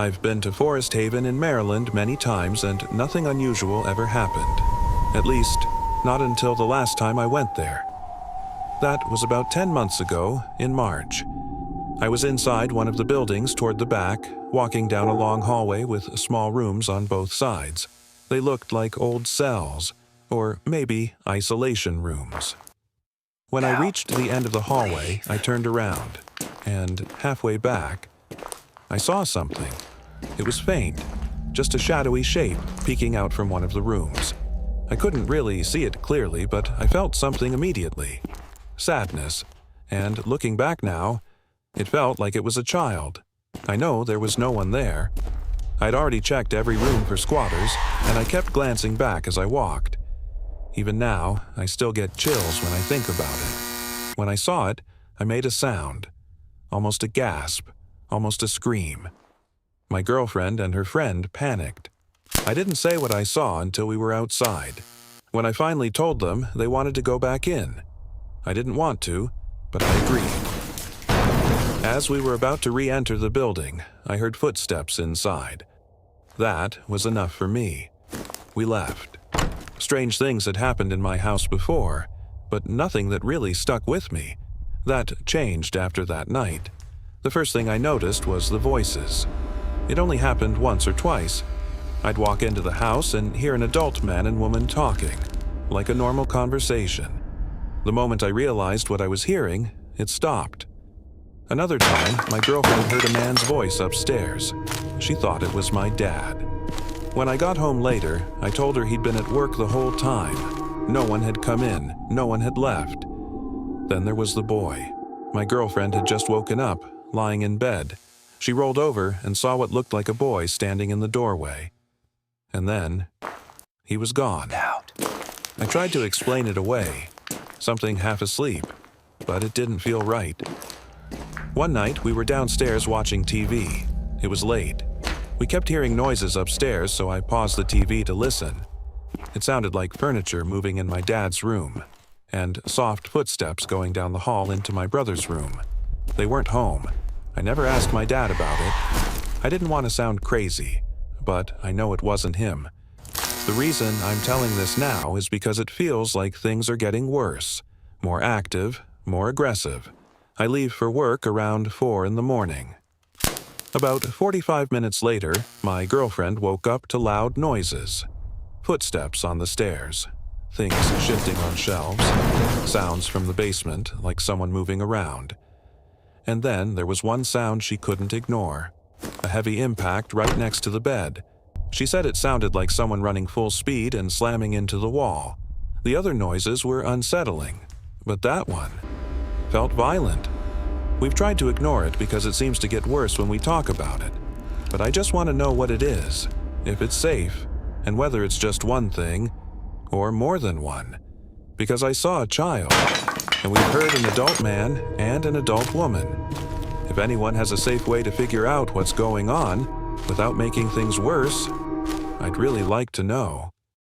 I've been to Forest Haven in Maryland many times and nothing unusual ever happened. At least, not until the last time I went there. That was about 10 months ago, in March. I was inside one of the buildings toward the back, walking down a long hallway with small rooms on both sides. They looked like old cells, or maybe isolation rooms. When I reached the end of the hallway, I turned around, and halfway back, I saw something. It was faint, just a shadowy shape peeking out from one of the rooms. I couldn't really see it clearly, but I felt something immediately. Sadness, and looking back now, it felt like it was a child. I know there was no one there. I'd already checked every room for squatters, and I kept glancing back as I walked. Even now, I still get chills when I think about it. When I saw it, I made a sound. Almost a gasp, almost a scream. My girlfriend and her friend panicked. I didn't say what I saw until we were outside. When I finally told them, they wanted to go back in. I didn't want to, but I agreed. As we were about to re-enter the building, I heard footsteps inside. That was enough for me. We left. Strange things had happened in my house before, but nothing that really stuck with me. That changed after that night. The first thing I noticed was the voices. It only happened once or twice. I'd walk into the house and hear an adult man and woman talking, like a normal conversation. The moment I realized what I was hearing, it stopped. Another time, my girlfriend heard a man's voice upstairs. She thought it was my dad. When I got home later, I told her he'd been at work the whole time. No one had come in, no one had left. Then there was the boy. My girlfriend had just woken up, lying in bed. She rolled over and saw what looked like a boy standing in the doorway. And then, he was gone. I tried to explain it away, something half asleep, but it didn't feel right. One night, we were downstairs watching TV. It was late. We kept hearing noises upstairs, so I paused the TV to listen. It sounded like furniture moving in my dad's room, and soft footsteps going down the hall into my brother's room. They weren't home. I never asked my dad about it. I didn't want to sound crazy, but I know it wasn't him. The reason I'm telling this now is because it feels like things are getting worse, more active, more aggressive. I leave for work around 4 in the morning. About 45 minutes later, my girlfriend woke up to loud noises. Footsteps on the stairs, things shifting on shelves, sounds from the basement like someone moving around. And then there was one sound she couldn't ignore, a heavy impact right next to the bed. She said it sounded like someone running full speed and slamming into the wall. The other noises were unsettling, but that one felt violent. We've tried to ignore it because it seems to get worse when we talk about it. But I just want to know what it is, if it's safe, and whether it's just one thing, or more than one. Because I saw a child, and we've heard an adult man and an adult woman. If anyone has a safe way to figure out what's going on, without making things worse, I'd really like to know.